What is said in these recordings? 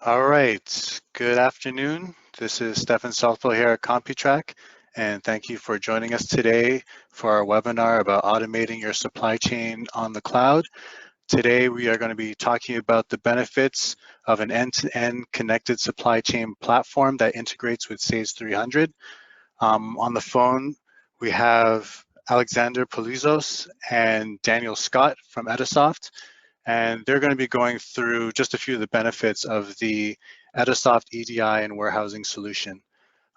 All right, good afternoon. This is Stefan Southwell here at Computrack, and thank you for joining us today for our webinar about automating your supply chain on the cloud. Today, we are going to be talking about the benefits of an end-to-end connected supply chain platform that integrates with Sage 300. On the phone, we have Alexander Polizos and Daniel Scott from Edisoft, and they're going to be going through just a few of the benefits of the Edisoft EDI and warehousing solution.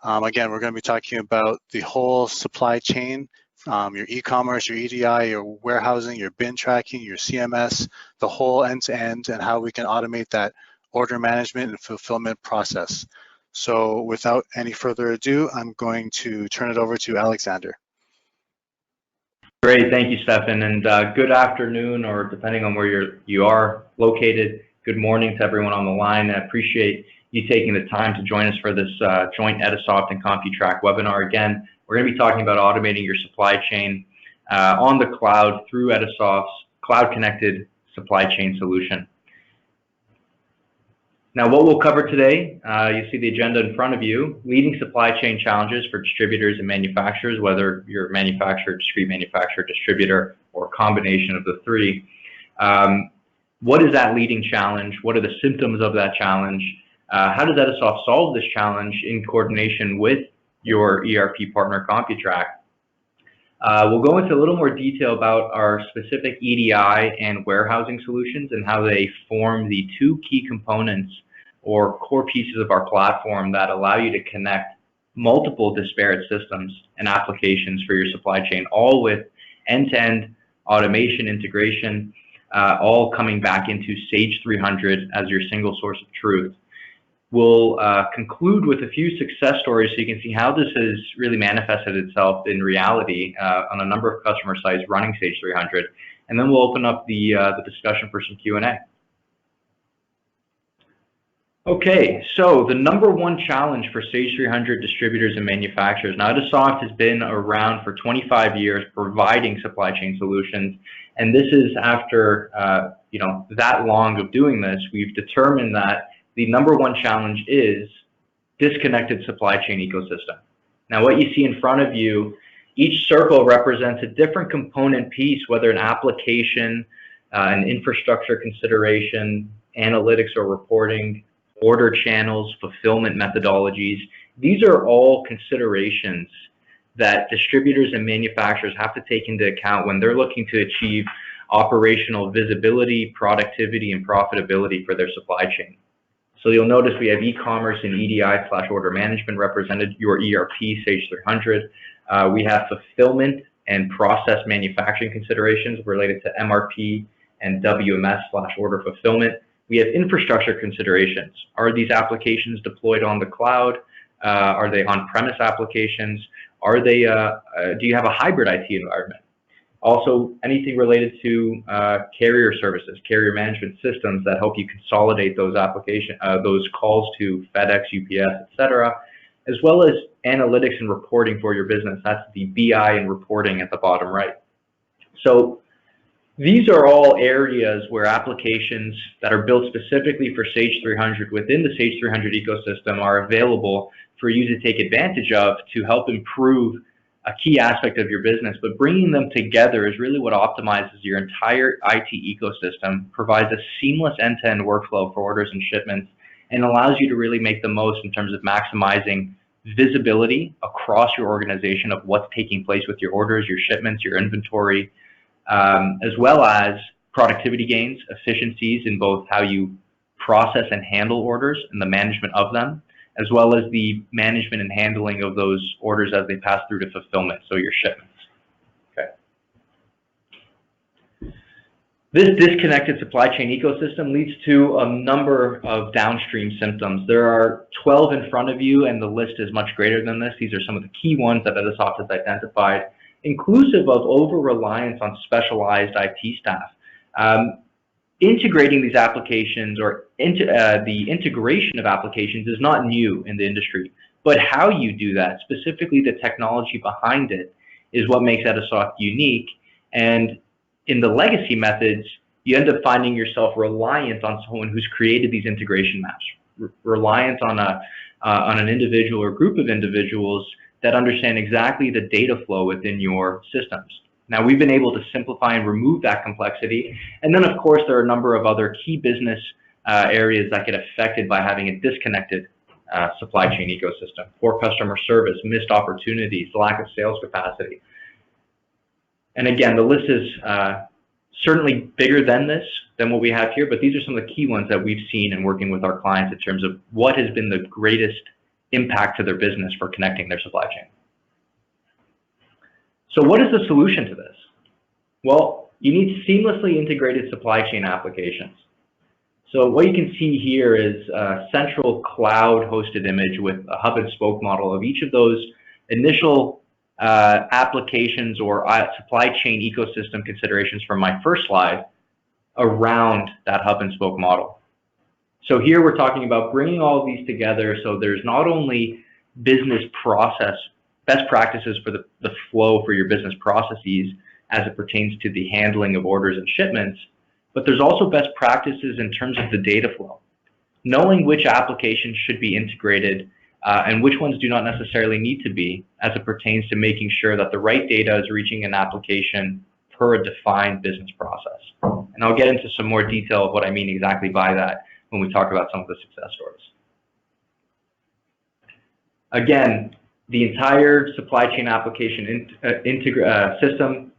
Again, we're going to be talking about the whole supply chain, your e-commerce, your EDI, your warehousing, your bin tracking, your CMS, the whole end-to-end, and how we can automate that order management and fulfillment process. So without any further ado, I'm going to turn it over to Alexander. Great, thank you, Stefan, and good afternoon, or depending on where you are located, good morning to everyone on the line. I appreciate you taking the time to join us for this joint Edisoft and Computrack webinar. Again, we're going to be talking about automating your supply chain on the cloud through Edisoft's cloud-connected supply chain solution. Now, what we'll cover today, you see the agenda in front of you: leading supply chain challenges for distributors and manufacturers, whether you're a manufacturer, discrete manufacturer, distributor, or a combination of the three. What is that leading challenge? What are the symptoms of that challenge? How does Edisoft solve this challenge in coordination with your ERP partner, Computrack? We'll go into a little more detail about our specific EDI and warehousing solutions and how they form the two key components or core pieces of our platform that allow you to connect multiple disparate systems and applications for your supply chain, all with end-to-end automation integration, all coming back into Sage 300 as your single source of truth. We'll conclude with a few success stories so you can see how this has really manifested itself in reality on a number of customer sites running Sage 300. And then we'll open up the discussion for some Q&A. Okay, so the number one challenge for Sage 300 distributors and manufacturers. Now, Edisoft has been around for 25 years providing supply chain solutions. And this is after that long of doing this, we've determined that the number one challenge is disconnected supply chain ecosystem. Now, what you see in front of you, each circle represents a different component piece, whether an application, an infrastructure consideration, analytics or reporting, order channels, fulfillment methodologies. These are all considerations that distributors and manufacturers have to take into account when they're looking to achieve operational visibility, productivity, and profitability for their supply chain. So you'll notice we have e-commerce and EDI/order management represented, your ERP, Sage 300. We have fulfillment and process manufacturing considerations related to MRP and WMS/order fulfillment. We have infrastructure considerations. Are these applications deployed on the cloud? Are they on-premise applications? Are they? Do you have a hybrid IT environment? Also, anything related to carrier services, carrier management systems that help you consolidate those those calls to FedEx, UPS, etc., as well as analytics and reporting for your business. That's the BI and reporting at the bottom right. So these are all areas where applications that are built specifically for Sage 300 within the Sage 300 ecosystem are available for you to take advantage of to help improve a key aspect of your business. But bringing them together is really what optimizes your entire IT ecosystem, provides a seamless end-to-end workflow for orders and shipments, and allows you to really make the most in terms of maximizing visibility across your organization of what's taking place with your orders, your shipments, your inventory, as well as productivity gains, efficiencies in both how you process and handle orders and the management of them, as well as the management and handling of those orders as they pass through to fulfillment, so your shipments. Okay. This disconnected supply chain ecosystem leads to a number of downstream symptoms. There are 12 in front of you, and the list is much greater than this. These are some of the key ones that Edisoft has identified, inclusive of over-reliance on specialized IT staff. Integrating these applications or the integration of applications is not new in the industry, but how you do that, specifically the technology behind it, is what makes Edisoft unique. And in the legacy methods, you end up finding yourself reliant on someone who's created these integration maps, reliant on an individual or group of individuals that understand exactly the data flow within your systems. Now, we've been able to simplify and remove that complexity. And then, of course, there are a number of other key business areas that get affected by having a disconnected supply chain ecosystem: poor customer service, missed opportunities, lack of sales capacity. And again, the list is certainly bigger than what we have here, but these are some of the key ones that we've seen in working with our clients in terms of what has been the greatest impact to their business for connecting their supply chain. So what is the solution to this? Well, you need seamlessly integrated supply chain applications. So what you can see here is a central cloud hosted image with a hub and spoke model of each of those initial applications or supply chain ecosystem considerations from my first slide around that hub and spoke model. So here we're talking about bringing all of these together so there's not only business process, best practices for the flow for your business processes as it pertains to the handling of orders and shipments, but there's also best practices in terms of the data flow. Knowing which applications should be integrated and which ones do not necessarily need to be as it pertains to making sure that the right data is reaching an application per a defined business process. And I'll get into some more detail of what I mean exactly by that when we talk about some of the success stories. Again, the entire supply chain application system,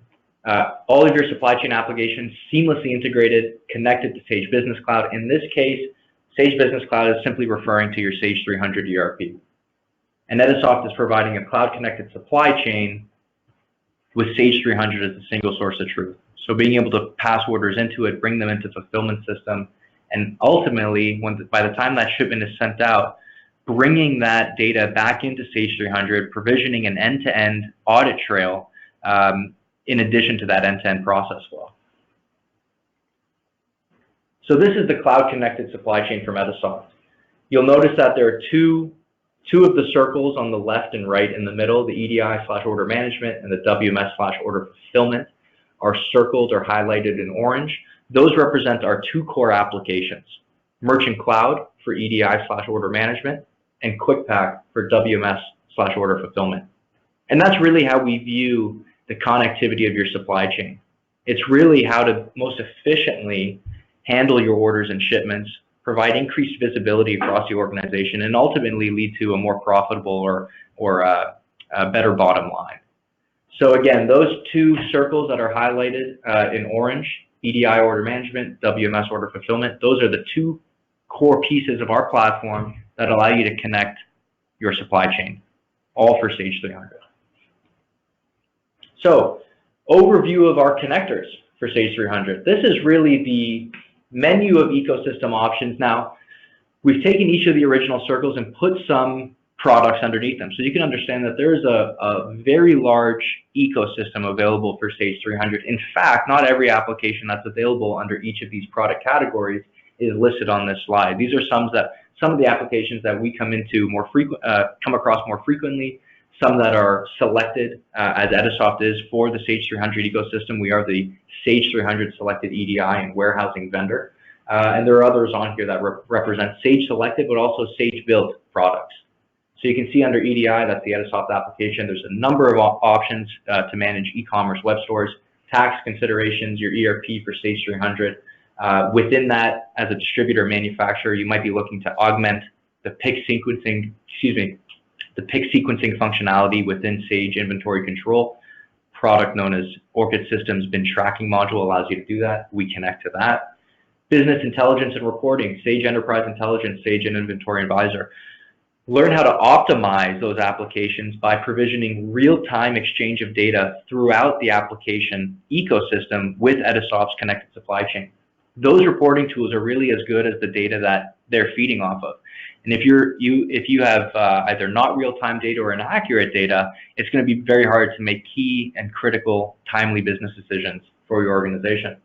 all of your supply chain applications seamlessly integrated, connected to Sage Business Cloud. In this case, Sage Business Cloud is simply referring to your Sage 300 ERP. And Edisoft is providing a cloud-connected supply chain with Sage 300 as a single source of truth. So being able to pass orders into it, bring them into fulfillment system, and ultimately, by the time that shipment is sent out, bringing that data back into Sage 300, provisioning an end-to-end audit trail in addition to that end-to-end process flow. So this is the cloud-connected supply chain from Edisoft. You'll notice that there are two of the circles on the left and right in the middle, the EDI/order management and the WMS/order fulfillment, are circled or highlighted in orange. Those represent our two core applications: Merchant Cloud for EDI/order management and Quickpack for WMS/order fulfillment. And that's really how we view the connectivity of your supply chain. It's really how to most efficiently handle your orders and shipments, provide increased visibility across the organization, and ultimately lead to a more profitable or a better bottom line. So again, those two circles that are highlighted in orange, EDI order management, WMS order fulfillment, those are the two core pieces of our platform that allow you to connect your supply chain, all for Sage 300. So, overview of our connectors for Sage 300. This is really the menu of ecosystem options. Now, we've taken each of the original circles and put some products underneath them. So you can understand that there is a very large ecosystem available for Sage 300. In fact, not every application that's available under each of these product categories is listed on this slide. These are some of the applications that we come across more frequently, some that are selected as Edisoft is for the Sage 300 ecosystem. We are the Sage 300 selected EDI and warehousing vendor. And there are others on here that represent Sage selected, but also Sage built products. So you can see under EDI, that's the Edisoft application. There's a number of options to manage e-commerce web stores, tax considerations, your ERP for Sage 300. Within that, as a distributor manufacturer, you might be looking to augment the pick sequencing, functionality within Sage Inventory Control. Product known as Orchid Systems Bin Tracking Module allows you to do that. We connect to that. Business Intelligence and Reporting, Sage Enterprise Intelligence, Sage and Inventory Advisor. Learn how to optimize those applications by provisioning real-time exchange of data throughout the application ecosystem with Edisoft's connected supply chain. Those reporting tools are really as good as the data that they're feeding off of. And if you have either not real-time data or inaccurate data, it's going to be very hard to make key and critical timely business decisions for your organization.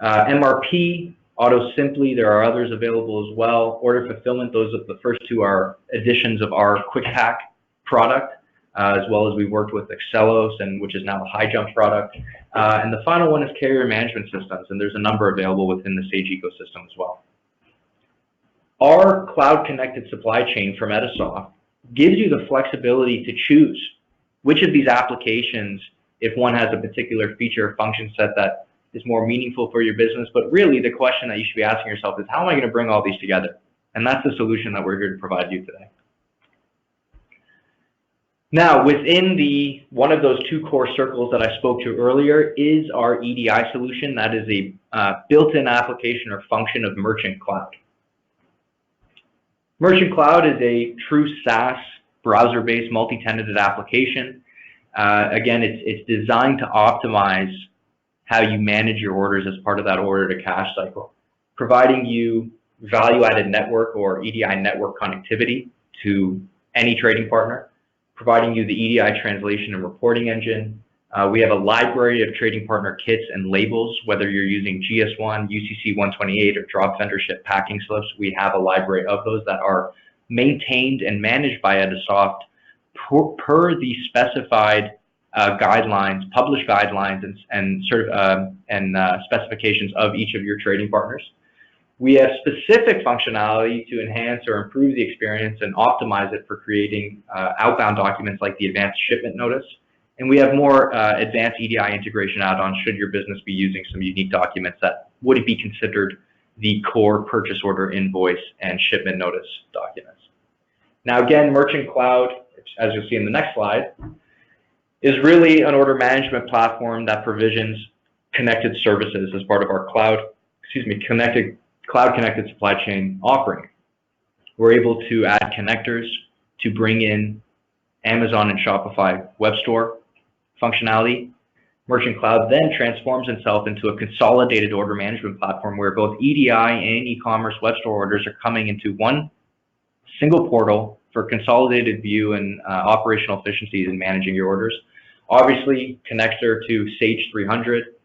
MRP, AutoSimply, there are others available as well. Order fulfillment, those are the first two are additions of our Quickpack product, as well as we worked with Excelos, which is now a High Jump product. And the final one is carrier management systems, and there's a number available within the Sage ecosystem as well. Our cloud-connected supply chain from Edisoft gives you the flexibility to choose which of these applications, if one has a particular feature or function set that is more meaningful for your business. But really, the question that you should be asking yourself is, how am I going to bring all these together? And that's the solution that we're here to provide you today. Now, within one of those two core circles that I spoke to earlier is our EDI solution. That is a built-in application or function of Merchant Cloud. Merchant Cloud is a true SaaS browser-based multi-tenanted application. Again, it's designed to optimize how you manage your orders as part of that order-to-cash cycle, providing you value-added network or EDI network connectivity to any trading partner, providing you the EDI translation and reporting engine. We have a library of trading partner kits and labels, whether you're using GS1, UCC 128, or drop vendor ship packing slips. We have a library of those that are maintained and managed by Edisoft per the specified guidelines, published guidelines, and specifications of each of your trading partners. We have specific functionality to enhance or improve the experience and optimize it for creating outbound documents like the advanced shipment notice. And we have more advanced EDI integration add-ons should your business be using some unique documents that wouldn't be considered the core purchase order, invoice, and shipment notice documents. Now again, Merchant Cloud, as you'll see in the next slide, is really an order management platform that provisions connected services as part of our cloud-connected supply chain offering. We're able to add connectors to bring in Amazon and Shopify web store functionality. Merchant Cloud then transforms itself into a consolidated order management platform where both EDI and e-commerce web store orders are coming into one single portal for consolidated view and operational efficiencies in managing your orders. Obviously, connector to Sage 300.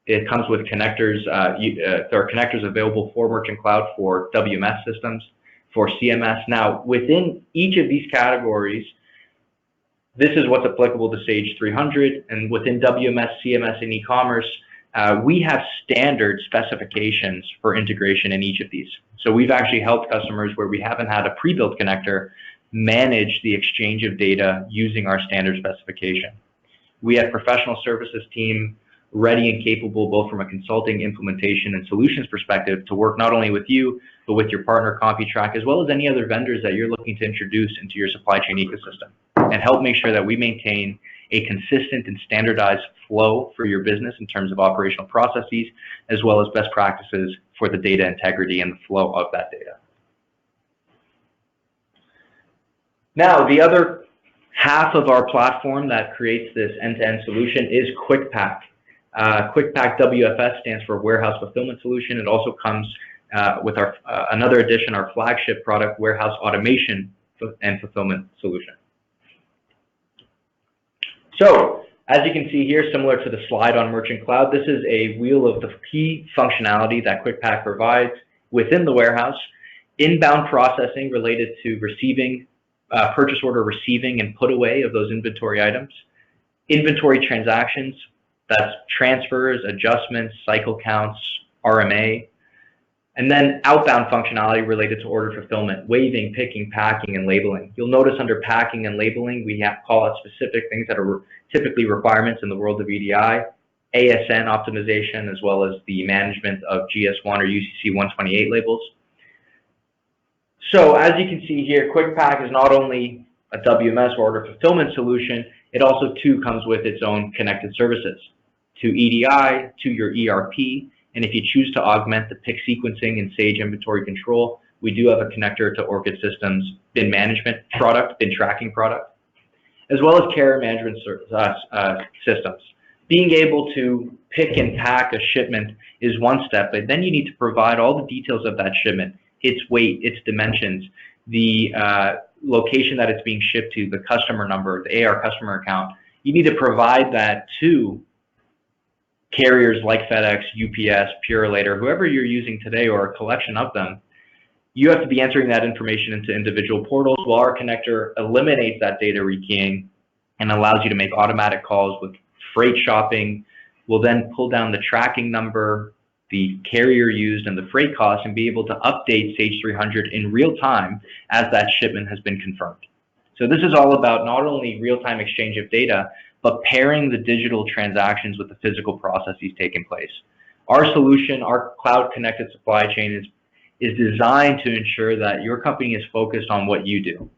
It comes with connectors. There are connectors available for Merchant Cloud for WMS systems, for CMS. Now, within each of these categories, this is what's applicable to Sage 300, and within WMS, CMS, and e-commerce, we have standard specifications for integration in each of these. So we've actually helped customers where we haven't had a pre-built connector manage the exchange of data using our standard specification. We have professional services team ready and capable both from a consulting, implementation, and solutions perspective to work not only with you, but with your partner Computrack, as well as any other vendors that you're looking to introduce into your supply chain ecosystem, and help make sure that we maintain a consistent and standardized flow for your business in terms of operational processes, as well as best practices for the data integrity and the flow of that data. Now, the other half of our platform that creates this end-to-end solution is Quickpack. Quickpack WFS stands for Warehouse Fulfillment Solution. It also comes with our another addition, our flagship product, Warehouse Automation and Fulfillment Solution. So, as you can see here, similar to the slide on Merchant Cloud, this is a wheel of the key functionality that Quickpack provides within the warehouse. Inbound processing related to receiving, purchase order receiving and put away of those inventory items. Inventory transactions, that's transfers, adjustments, cycle counts, RMA. And then outbound functionality related to order fulfillment, waiving, picking, packing, and labeling. You'll notice under packing and labeling, we have call out specific things that are typically requirements in the world of EDI, ASN optimization, as well as the management of GS1 or UCC 128 labels. So as you can see here, Quickpack is not only a WMS or order fulfillment solution, it also too comes with its own connected services to EDI, to your ERP, and if you choose to augment the pick sequencing and Sage inventory control, we do have a connector to Orchid Systems bin management product, bin tracking product, as well as carrier management systems. Being able to pick and pack a shipment is one step, but then you need to provide all the details of that shipment, its weight, its dimensions, the location that it's being shipped to, the customer number, the AR customer account. You need to provide that to carriers like FedEx, UPS, Purolator, whoever you're using today or a collection of them. You have to be entering that information into individual portals, while our connector eliminates that data rekeying and allows you to make automatic calls with freight shopping. We'll then pull down the tracking number the carrier used, and the freight costs, and be able to update Sage 300 in real time as that shipment has been confirmed. So this is all about not only real-time exchange of data, but pairing the digital transactions with the physical processes taking place. Our solution, our cloud-connected supply chain is designed to ensure that your company is focused on what you do.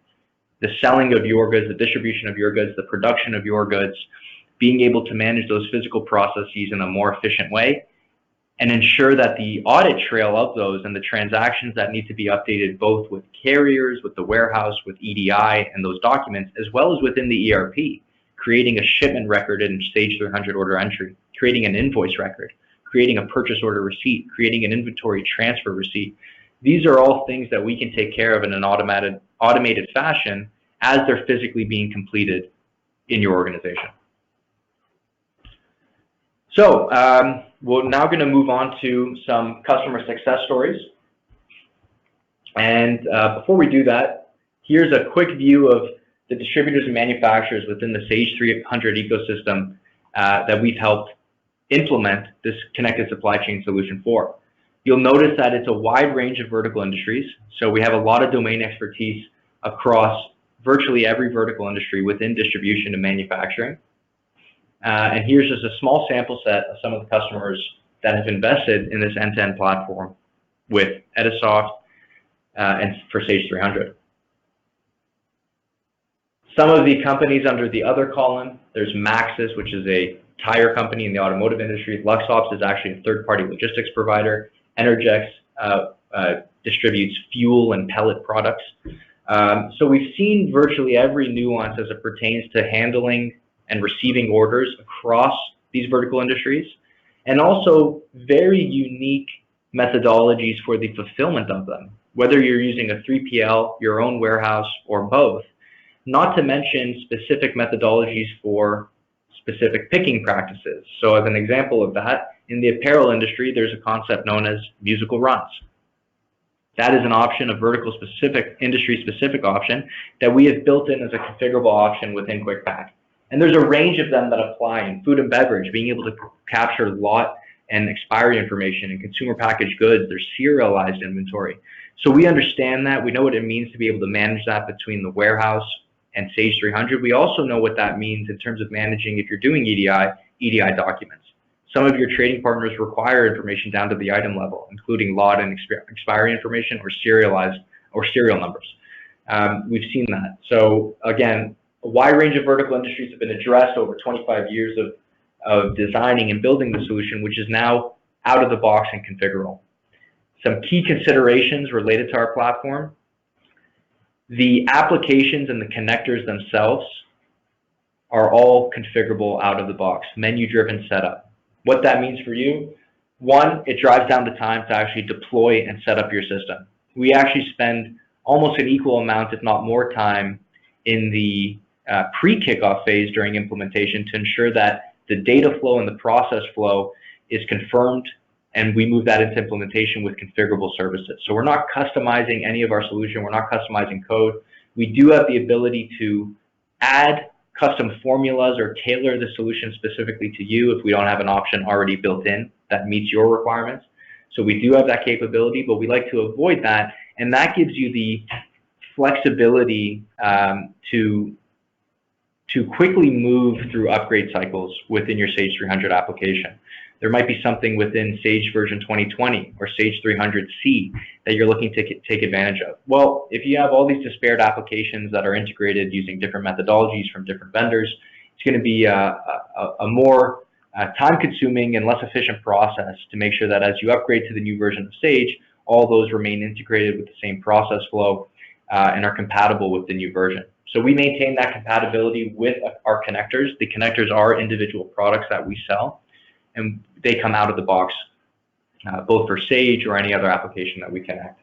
The selling of your goods, the distribution of your goods, the production of your goods, being able to manage those physical processes in a more efficient way, and ensure that the audit trail of those and the transactions that need to be updated both with carriers, with the warehouse, with EDI and those documents, as well as within the ERP, creating a shipment record in Sage 300 order entry, creating an invoice record, creating a purchase order receipt, creating an inventory transfer receipt. These are all things that we can take care of in an automated fashion as they're physically being completed in your organization. So we're now going to move on to some customer success stories. And before we do that, here's a quick view of the distributors and manufacturers within the Sage 300 ecosystem that we've helped implement this connected supply chain solution for. You'll notice that it's a wide range of vertical industries. So we have a lot of domain expertise across virtually every vertical industry within distribution and manufacturing. And here's just a small sample set of some of the customers that have invested in this end-to-end platform with Edisoft and for Sage 300. Some of the companies under the other column, there's Maxis, which is a tire company in the automotive industry. Luxops is actually a third-party logistics provider. Energex distributes fuel and pellet products. So we've seen virtually every nuance as it pertains to handling and receiving orders across these vertical industries, and also very unique methodologies for the fulfillment of them, whether you're using a 3PL, your own warehouse, or both, not to mention specific methodologies for specific picking practices. So as an example of that, in the apparel industry, there's a concept known as musical runs. That is an option, a vertical specific, industry specific option that we have built in as a configurable option within Quickpack. And there's a range of them that apply in food and beverage, being able to capture lot and expiry information. In consumer packaged goods, there's serialized inventory. So we understand that. We know what it means to be able to manage that between the warehouse and Sage 300. We also know what that means in terms of managing, if you're doing EDI documents. Some of your trading partners require information down to the item level, including lot and expiry information or serialized or serial numbers. We've seen that. So again, a wide range of vertical industries have been addressed over 25 years of designing and building the solution, which is now out of the box and configurable. Some key considerations related to our platform: the applications and the connectors themselves are all configurable out of the box, menu-driven setup. What that means for you: one, it drives down the time to actually deploy and set up your system. We actually spend almost an equal amount, if not more time, in the pre-kickoff phase during implementation to ensure that the data flow and the process flow is confirmed, and we move that into implementation with configurable services. So we're not customizing any of our solution. We're not customizing code. We do have the ability to add custom formulas or tailor the solution specifically to you if we don't have an option already built in that meets your requirements. So we do have that capability, but we like to avoid that, and that gives you the flexibility to quickly move through upgrade cycles within your Sage 300 application. There might be something within Sage version 2020 or Sage 300C that you're looking to take advantage of. Well, if you have all these disparate applications that are integrated using different methodologies from different vendors, it's going to be a more time-consuming and less efficient process to make sure that as you upgrade to the new version of Sage, all those remain integrated with the same process flow and are compatible with the new version. So we maintain that compatibility with our connectors. The connectors are individual products that we sell, and they come out of the box, both for Sage or any other application that we connect.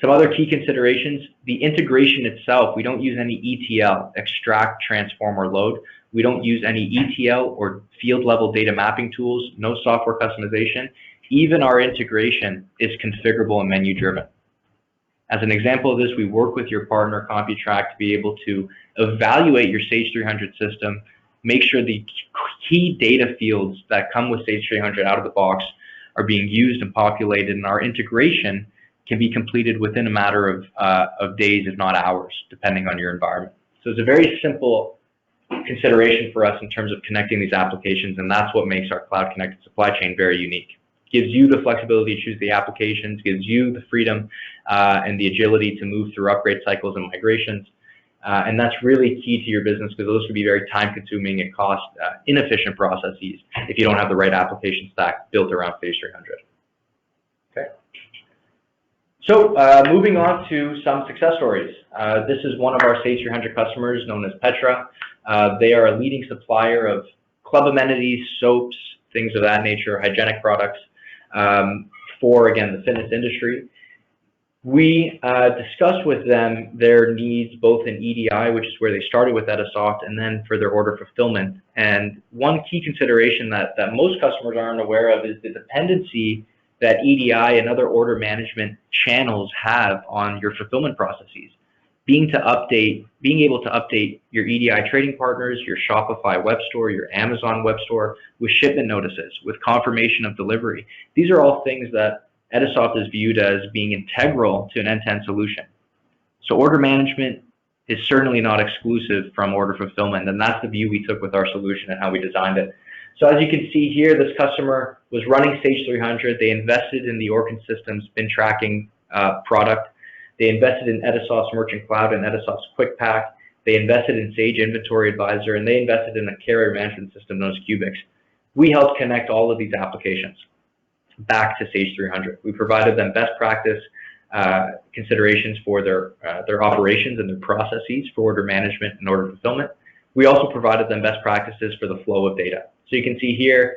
Some other key considerations: the integration itself. We don't use any ETL, extract, transform, or load. We don't use any ETL or field level data mapping tools, no software customization. Even our integration is configurable and menu driven. As an example of this, we work with your partner Computrack to be able to evaluate your Sage 300 system, make sure the key data fields that come with Sage 300 out of the box are being used and populated, and our integration can be completed within a matter of days, if not hours, depending on your environment. So it's a very simple consideration for us in terms of connecting these applications, and that's what makes our cloud-connected supply chain very unique. Gives you the flexibility to choose the applications, gives you the freedom and the agility to move through upgrade cycles and migrations. And that's really key to your business, because those can be very time-consuming and cost inefficient processes if you don't have the right application stack built around Sage 300. Okay. So moving on to some success stories. This is one of our Sage 300 customers known as Petra. They are a leading supplier of club amenities, soaps, things of that nature, hygienic products for, again, the fitness industry. We discussed with them their needs both in EDI, which is where they started with Edisoft, and then for their order fulfillment. And one key consideration that most customers aren't aware of is the dependency that EDI and other order management channels have on your fulfillment processes. Being able to update your EDI trading partners, your Shopify web store, your Amazon web store with shipment notices, with confirmation of delivery. These are all things that Edisoft is viewed as being integral to an end-to-end solution. So order management is certainly not exclusive from order fulfillment, and that's the view we took with our solution and how we designed it. So as you can see here, this customer was running Sage 300. They invested in the Orkin Systems bin tracking product. They invested in Edisoft's Merchant Cloud and Edisoft's Quickpack. They invested in Sage Inventory Advisor, and they invested in a carrier management system known as Cubics. We helped connect all of these applications back to Sage 300. We provided them best practice considerations for their operations and their processes for order management and order fulfillment. We also provided them best practices for the flow of data. So you can see here,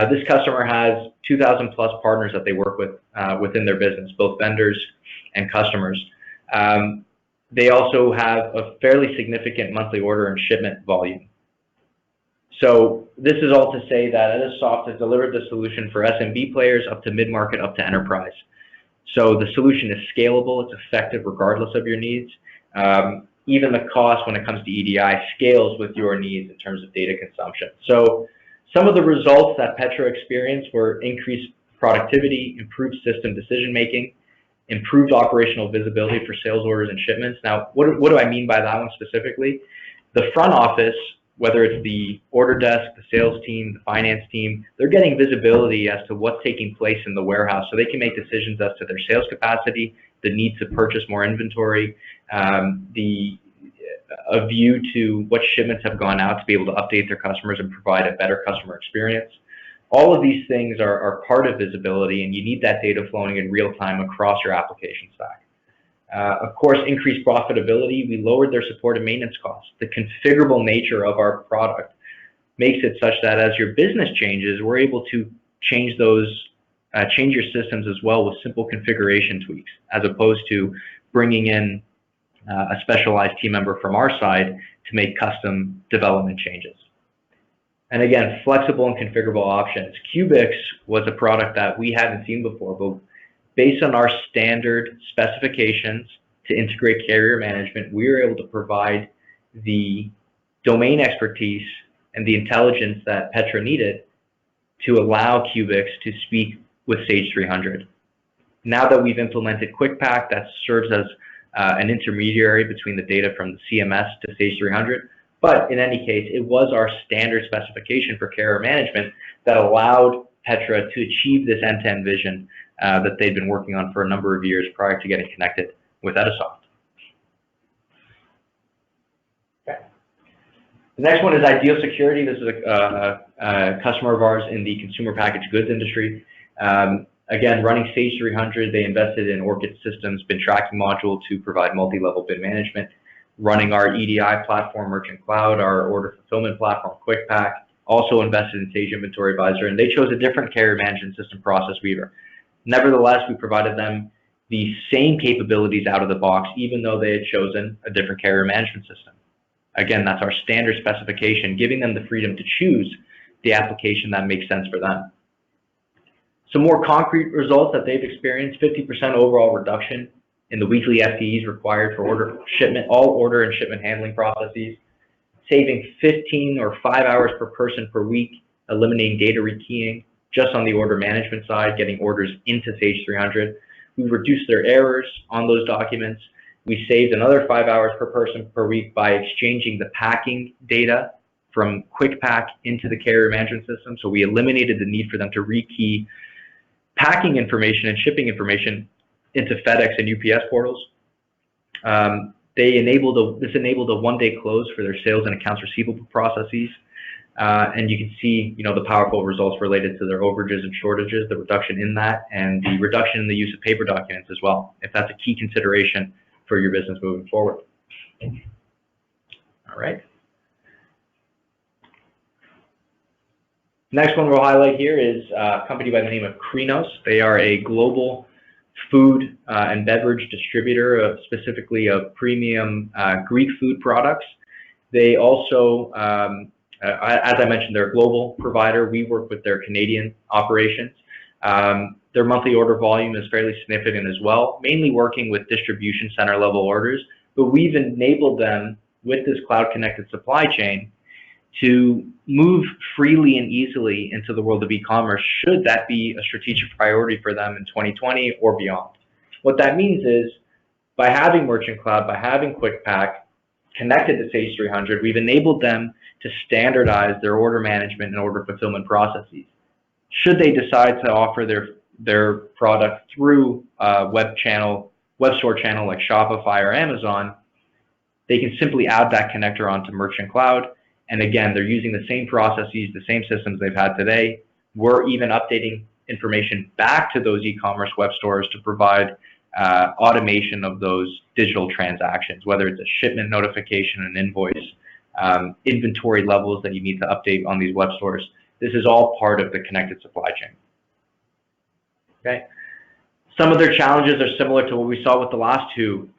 this customer has 2,000 plus partners that they work with within their business, both vendors and customers. They also have a fairly significant monthly order and shipment volume. So this is all to say that Edisoft has delivered the solution for SMB players up to mid-market, up to enterprise. So the solution is scalable, it's effective regardless of your needs. Even the cost when it comes to EDI scales with your needs in terms of data consumption. So some of the results that Petra experienced were increased productivity, improved system decision-making, improved operational visibility for sales orders and shipments. Now, what do I mean by that one specifically? The front office, whether it's the order desk, the sales team, the finance team, they're getting visibility as to what's taking place in the warehouse, so they can make decisions as to their sales capacity, the need to purchase more inventory, a view to what shipments have gone out to be able to update their customers and provide a better customer experience. All of these things are part of visibility, and you need that data flowing in real time across your application stack. Of course, increased profitability. We lowered their support and maintenance costs. The configurable nature of our product makes it such that as your business changes, we're able to change your systems as well with simple configuration tweaks, as opposed to bringing in a specialized team member from our side to make custom development changes. And again, flexible and configurable options. Cubics was a product that we hadn't seen before, but based on our standard specifications to integrate carrier management, we were able to provide the domain expertise and the intelligence that Petra needed to allow Cubics to speak with Sage 300. Now that we've implemented Quickpack, that serves as an intermediary between the data from the CMS to Sage 300. But in any case, it was our standard specification for carrier management that allowed Petra to achieve this end-to-end vision that they'd been working on for a number of years prior to getting connected with Edisoft. Okay. The next one is Ideal Security. This is a customer of ours in the consumer packaged goods industry. Again, running Sage 300, they invested in Orkin Systems bin tracking module to provide multi-level bin management. Running our EDI platform, Merchant Cloud, our order fulfillment platform, Quickpack, also invested in Sage Inventory Advisor, and they chose a different carrier management system, Process Weaver. Nevertheless, we provided them the same capabilities out of the box, even though they had chosen a different carrier management system. Again, that's our standard specification, giving them the freedom to choose the application that makes sense for them. Some more concrete results that they've experienced: 50% overall reduction in the weekly FTEs required for all order and shipment handling processes, saving 15 or 5 hours per person per week, eliminating data rekeying, just on the order management side, getting orders into Sage 300. We reduced their errors on those documents. We saved another 5 hours per person per week by exchanging the packing data from Quickpack into the carrier management system. So we eliminated the need for them to rekey packing information and shipping information into FedEx and UPS portals. This enabled a one-day close for their sales and accounts receivable processes. And you can see, the powerful results related to their overages and shortages, the reduction in that, and the reduction in the use of paper documents as well, if that's a key consideration for your business moving forward. All right. Next one we'll highlight here is a company by the name of Krinos. They are a global food and beverage distributor, specifically of premium Greek food products. They also, as I mentioned, they're a global provider. We work with their Canadian operations. Their monthly order volume is fairly significant as well, mainly working with distribution center level orders, but we've enabled them with this cloud connected supply chain to move freely and easily into the world of e-commerce, should that be a strategic priority for them in 2020 or beyond. What that means is, by having Merchant Cloud, by having Quickpack connected to Sage 300, we've enabled them to standardize their order management and order fulfillment processes. Should they decide to offer their product through a web store channel like Shopify or Amazon, they can simply add that connector onto Merchant Cloud. And again, they're using the same processes, the same systems they've had today. We're even updating information back to those e-commerce web stores to provide automation of those digital transactions, whether it's a shipment notification, an invoice, inventory levels that you need to update on these web stores. This is all part of the connected supply chain. Okay. Some of their challenges are similar to what we saw with the last two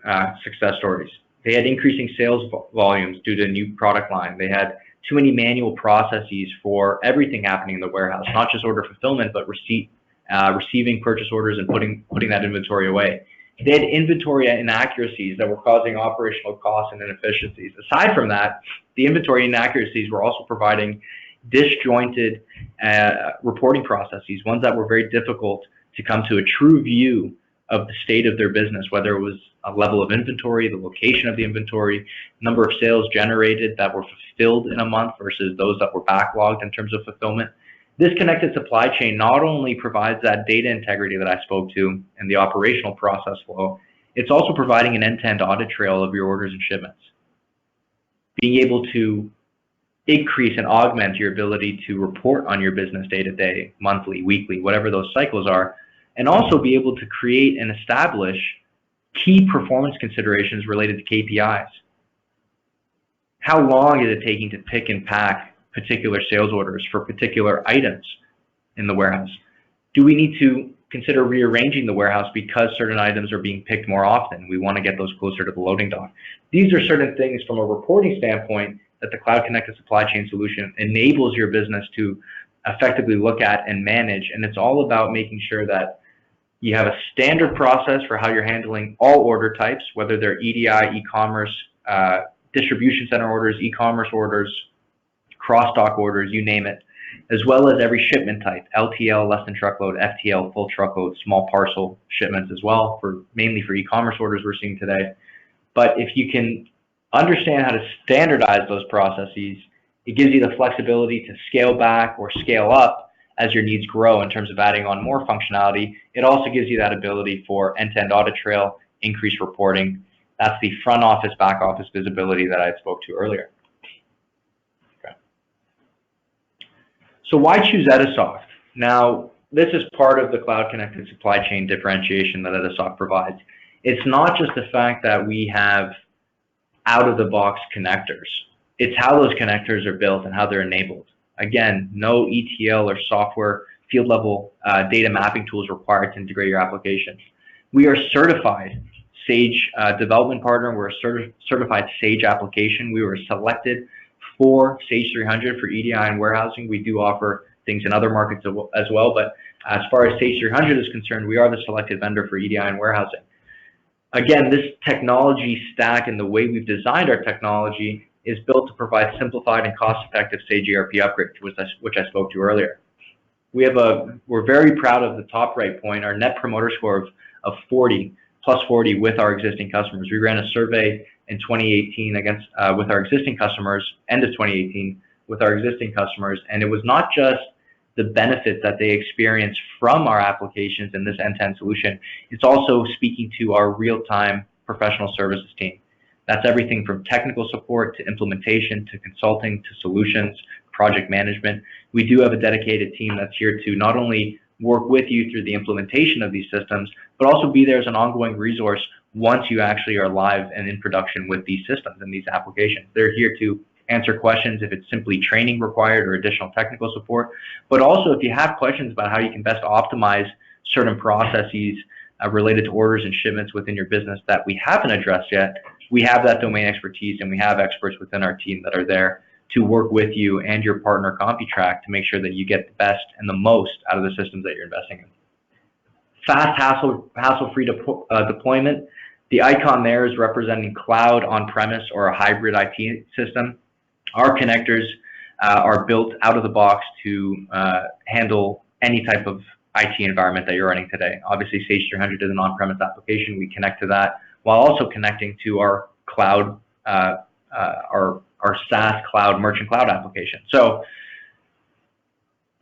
success stories. They had increasing sales volumes due to a new product line. They had too many manual processes for everything happening in the warehouse, not just order fulfillment, but receiving purchase orders and putting that inventory away. They had inventory inaccuracies that were causing operational costs and inefficiencies. Aside from that, the inventory inaccuracies were also providing disjointed reporting processes, ones that were very difficult to come to a true view of the state of their business, whether it was a level of inventory, the location of the inventory, number of sales generated that were fulfilled in a month versus those that were backlogged in terms of fulfillment. This connected supply chain not only provides that data integrity that I spoke to and the operational process flow, it's also providing an end-to-end audit trail of your orders and shipments. Being able to increase and augment your ability to report on your business day to day, monthly, weekly, whatever those cycles are, and also be able to create and establish key performance considerations related to KPIs. How long is it taking to pick and pack particular sales orders for particular items in the warehouse? Do we need to consider rearranging the warehouse because certain items are being picked more often? We want to get those closer to the loading dock. These are certain things from a reporting standpoint that the Cloud Connected Supply Chain solution enables your business to effectively look at and manage. And it's all about making sure that you have a standard process for how you're handling all order types, whether they're EDI, e-commerce, distribution center orders, e-commerce orders, cross-dock orders, you name it, as well as every shipment type, LTL, less than truckload, FTL, full truckload, small parcel shipments as well, mainly for e-commerce orders we're seeing today. But if you can understand how to standardize those processes, it gives you the flexibility to scale back or scale up as your needs grow in terms of adding on more functionality. It also gives you that ability for end-to-end audit trail, increased reporting. That's the front office, back office visibility that I spoke to earlier. Okay. So why choose Edisoft? Now, this is part of the Cloud Connected Supply Chain differentiation that Edisoft provides. It's not just the fact that we have out-of-the-box connectors. It's how those connectors are built and how they're enabled. Again, no ETL or software field level data mapping tools required to integrate your applications. We are certified Sage development partner. We're a certified Sage application. We were selected for Sage 300 for EDI and warehousing. We do offer things in other markets as well, but as far as Sage 300 is concerned, we are the selected vendor for EDI and warehousing. Again, this technology stack and the way we've designed our technology is built to provide simplified and cost-effective Sage ERP upgrades, which I spoke to earlier. we're very proud of the top right point, our net promoter score of 40, plus 40 with our existing customers. We ran a survey in 2018 against with our existing customers, end of 2018, with our existing customers, and it was not just the benefits that they experience from our applications and this end-to-end solution. It's also speaking to our real-time professional services team. That's everything from technical support to implementation to consulting to solutions, project management. We do have a dedicated team that's here to not only work with you through the implementation of these systems, but also be there as an ongoing resource once you actually are live and in production with these systems and these applications. They're here to answer questions if it's simply training required or additional technical support, but also if you have questions about how you can best optimize certain processes related to orders and shipments within your business that we haven't addressed yet, we have that domain expertise and we have experts within our team that are there to work with you and your partner Computrack to make sure that you get the best and the most out of the systems that you're investing in. Fast, hassle-free deployment. The icon there is representing cloud, on-premise, or a hybrid IT system. Our connectors are built out of the box to handle any type of IT environment that you're running today. Obviously, Sage 300 is an on-premise application. We connect to that while also connecting to our cloud, our SaaS cloud, merchant cloud application. So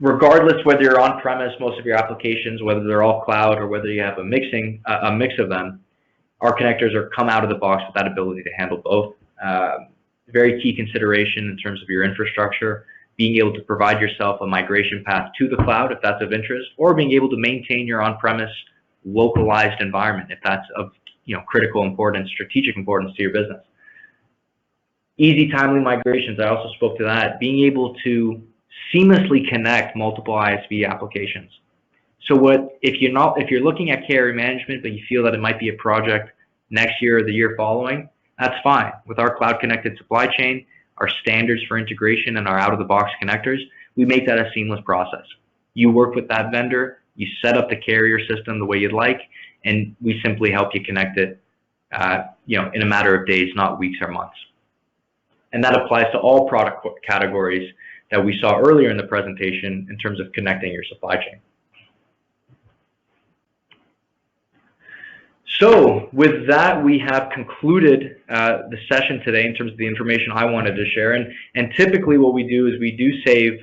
regardless whether you're on-premise, most of your applications, whether they're all cloud or whether you have a mix of them, our connectors come out of the box with that ability to handle both. Very key consideration in terms of your infrastructure, being able to provide yourself a migration path to the cloud if that's of interest, or being able to maintain your on-premise localized environment if that's of critical importance, strategic importance to your business. Easy, timely migrations, I also spoke to that. Being able to seamlessly connect multiple ISV applications. So if you're looking at carrier management, but you feel that it might be a project next year or the year following, that's fine. With our cloud connected supply chain, our standards for integration and our out-of-the-box connectors, we make that a seamless process. You work with that vendor, you set up the carrier system the way you'd like, and we simply help you connect it in a matter of days, not weeks or months. And that applies to all product categories that we saw earlier in the presentation in terms of connecting your supply chain. So with that, we have concluded the session today in terms of the information I wanted to share. And typically what we do is we do save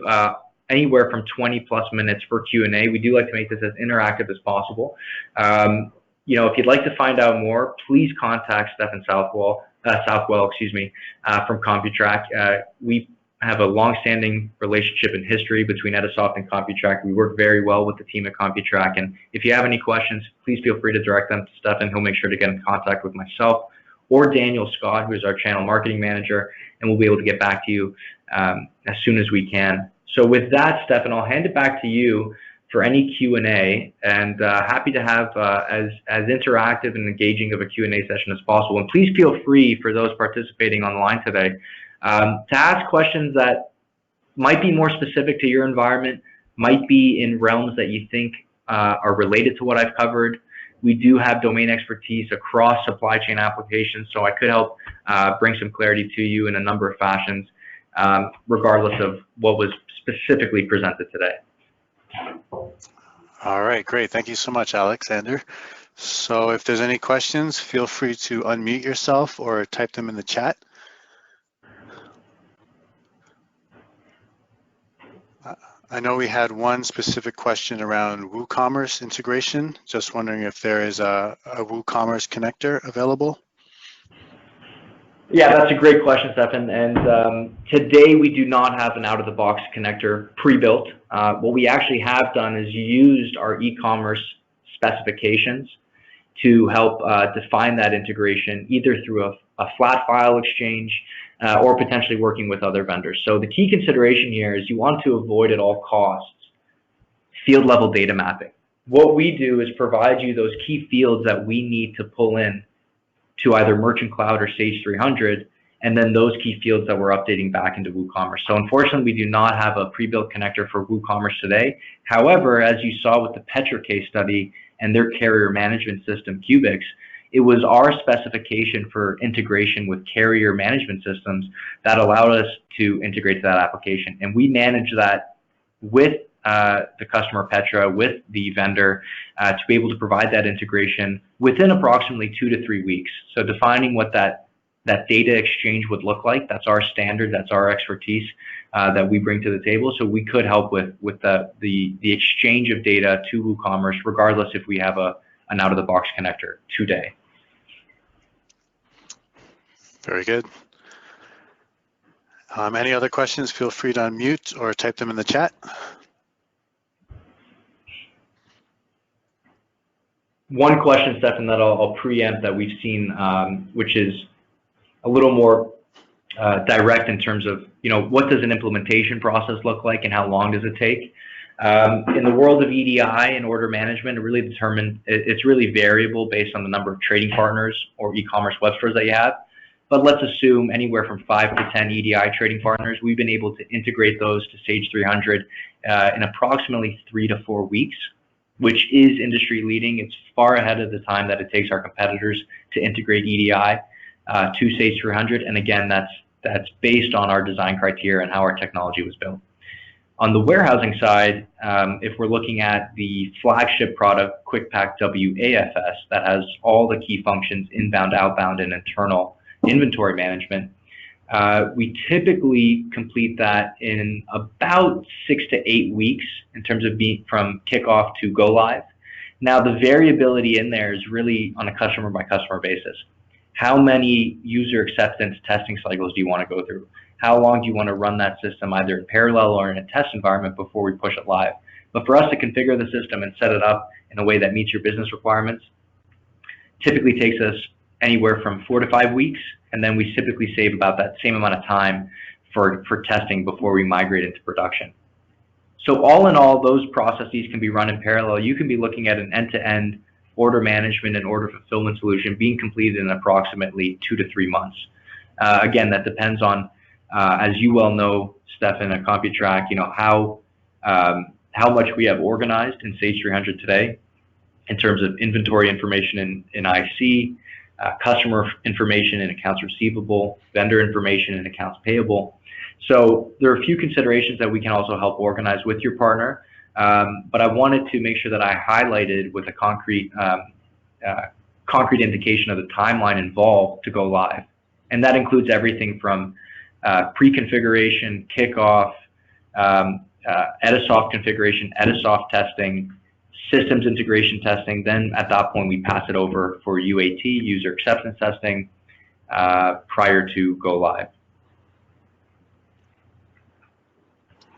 anywhere from 20+ minutes for Q&A. We do like to make this as interactive as possible. If you'd like to find out more, please contact Stefan Southwell, from Computrack. We have a long-standing relationship and history between Edisoft and Computrack. We work very well with the team at Computrack, and if you have any questions, please feel free to direct them to Stefan. He'll make sure to get in contact with myself or Daniel Scott, who is our channel marketing manager, and we'll be able to get back to you as soon as we can. So with that, Stefan, I'll hand it back to you for any Q&A, and happy to have as interactive and engaging of a Q&A session as possible. And please feel free, for those participating online today, to ask questions that might be more specific to your environment, might be in realms that you think are related to what I've covered. We do have domain expertise across supply chain applications, so I could help bring some clarity to you in a number of fashions, regardless of what was specifically presented today. All right, great. Thank you so much, Alexander. So if there's any questions, feel free to unmute yourself or type them in the chat. I know we had one specific question around WooCommerce integration. Just wondering if there is a WooCommerce connector available. Yeah, that's a great question, Stefan. And today we do not have an out-of-the-box connector pre-built. What we actually have done is used our eCommerce specifications to help define that integration, either through a flat file exchange or potentially working with other vendors. So the key consideration here is you want to avoid at all costs field level data mapping. What we do is provide you those key fields that we need to pull in to either Merchant Cloud or Sage 300, and then those key fields that we're updating back into WooCommerce. So unfortunately, we do not have a pre-built connector for WooCommerce today. However, as you saw with the Petra case study and their carrier management system, Cubics, it was our specification for integration with carrier management systems that allowed us to integrate to that application. And we manage that with the customer Petra with the vendor to be able to provide that integration within approximately 2 to 3 weeks. So defining what that data exchange would look like, that's our standard, that's our expertise that we bring to the table. So we could help with the exchange of data to WooCommerce, regardless if we have an out-of-the-box connector today. Very good. Any other questions, feel free to unmute or type them in the chat. One question, Stefan, that I'll preempt that we've seen, which is a little more direct in terms of, what does an implementation process look like and how long does it take? In the world of EDI and order management, it's really variable based on the number of trading partners or e-commerce web stores that you have. But let's assume anywhere from 5 to 10 EDI trading partners. We've been able to integrate those to Sage 300 in approximately 3 to 4 weeks, which is industry leading. It's far ahead of the time that it takes our competitors to integrate EDI to Sage 300. And again, that's based on our design criteria and how our technology was built. On the warehousing side, if we're looking at the flagship product, Quickpack WAFS, that has all the key functions, inbound, outbound, and internal inventory management, we typically complete that in about 6 to 8 weeks in terms of being from kickoff to go live. Now, the variability in there is really on a customer by customer basis. How many user acceptance testing cycles do you want to go through? How long do you want to run that system either in parallel or in a test environment before we push it live? But for us to configure the system and set it up in a way that meets your business requirements typically takes us anywhere from 4 to 5 weeks, and then we typically save about that same amount of time for testing before we migrate into production. So all in all, those processes can be run in parallel. You can be looking at an end-to-end order management and order fulfillment solution being completed in approximately 2 to 3 months. Again, that depends on, as you well know, Stefan, at Computrack, how much we have organized in Sage 300 today in terms of inventory information in IC, customer information in accounts receivable, vendor information in accounts payable. So there are a few considerations that we can also help organize with your partner, but I wanted to make sure that I highlighted with a concrete indication of the timeline involved to go live. And that includes everything from pre-configuration, kickoff, Edisoft configuration, Edisoft testing, systems integration testing. Then at that point, we pass it over for UAT, user acceptance testing, prior to go live.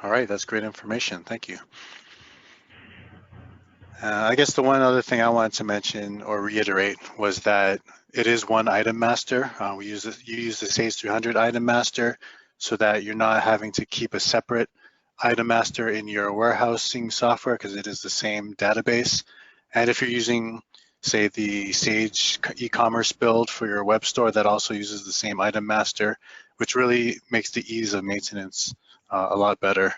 All right, that's great information. Thank you. I guess the one other thing I wanted to mention or reiterate was that it is one item master. You use the Sage 300 item master so that you're not having to keep a separate item master in your warehousing software because it is the same database. And if you're using, say, the Sage e-commerce build for your web store, that also uses the same item master, which really makes the ease of maintenance a lot better.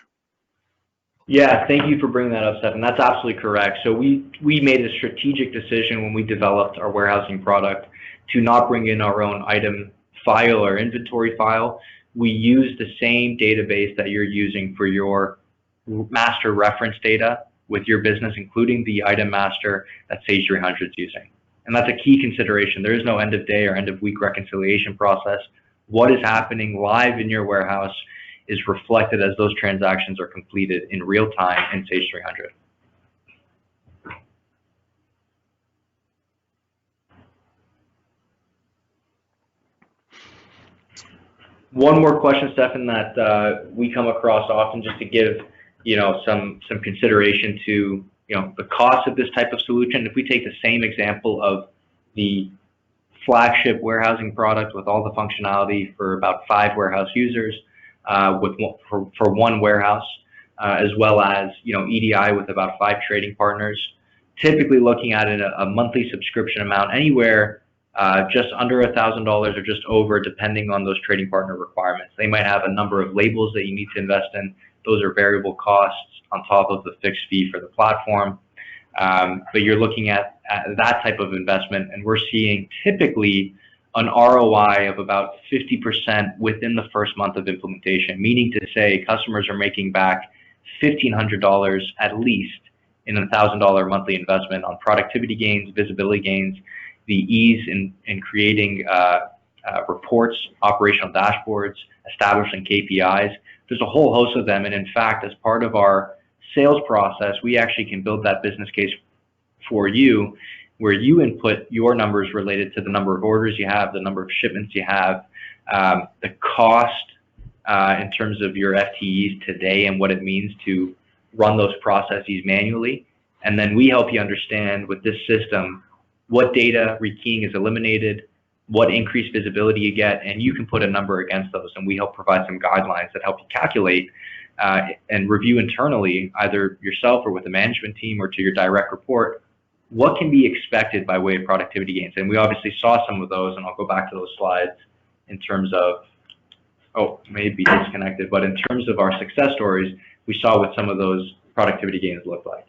Yeah, thank you for bringing that up, Stefan. That's absolutely correct. So we made a strategic decision when we developed our warehousing product to not bring in our own item file or inventory file. We use the same database that you're using for your master reference data with your business, including the item master that Sage 300 is using. And that's a key consideration. There is no end of day or end of week reconciliation process. What is happening live in your warehouse is reflected as those transactions are completed in real time in Sage 300. One more question, Stefan, that we come across often, just to give some consideration to the cost of this type of solution. If we take the same example of the flagship warehousing product with all the functionality for about 5 warehouse users, for one warehouse, as well as EDI with about 5 trading partners, typically looking at a monthly subscription amount anywhere just under $1,000 or just over, depending on those trading partner requirements. They might have a number of labels that you need to invest in. Those are variable costs on top of the fixed fee for the platform. But you're looking at that type of investment, and we're seeing typically an ROI of about 50% within the first month of implementation, meaning to say customers are making back $1,500 at least in a $1,000 monthly investment on productivity gains, visibility gains, the ease in creating reports, operational dashboards, establishing KPIs. There's a whole host of them, and in fact, as part of our sales process, we actually can build that business case for you, where you input your numbers related to the number of orders you have, the number of shipments you have, the cost in terms of your FTEs today and what it means to run those processes manually. And then we help you understand with this system what data rekeying is eliminated, what increased visibility you get, and you can put a number against those. And we help provide some guidelines that help you calculate and review internally, either yourself or with the management team or to your direct report, what can be expected by way of productivity gains. And we obviously saw some of those, and I'll go back to those slides in terms of, oh, maybe disconnected, but in terms of our success stories, we saw what some of those productivity gains look like.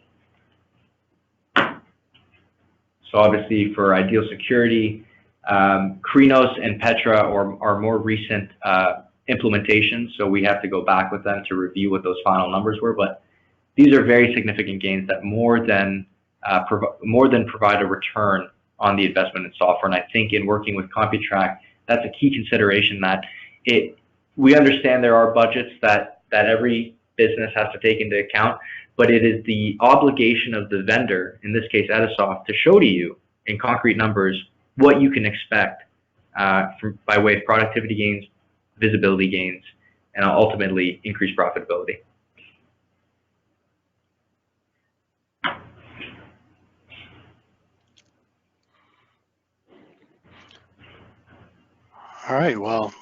So obviously for Ideal Security, Krinos and Petra are more recent implementations, so we have to go back with them to review what those final numbers were, but these are very significant gains that more than provide a return on the investment in software. And I think in working with Computrack, that's a key consideration, that we understand there are budgets that every business has to take into account, but it is the obligation of the vendor, in this case Edisoft, to show to you in concrete numbers what you can expect by way of productivity gains, visibility gains, and ultimately increased profitability. All right, well,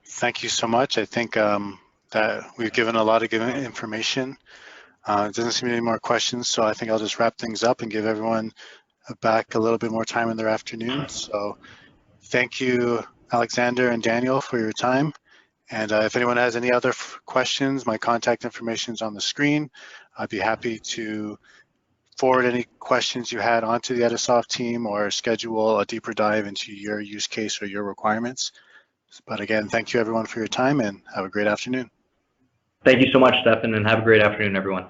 thank you so much. I think that we've given a lot of good information. It doesn't seem to be any more questions, so I think I'll just wrap things up and give everyone back a little bit more time in their afternoon. So thank you, Alexander and Daniel, for your time. And if anyone has any other questions, my contact information is on the screen. I'd be happy to forward any questions you had onto the Edisoft team or schedule a deeper dive into your use case or your requirements. But again, thank you everyone for your time and have a great afternoon. Thank you so much, Stefan, and have a great afternoon, everyone.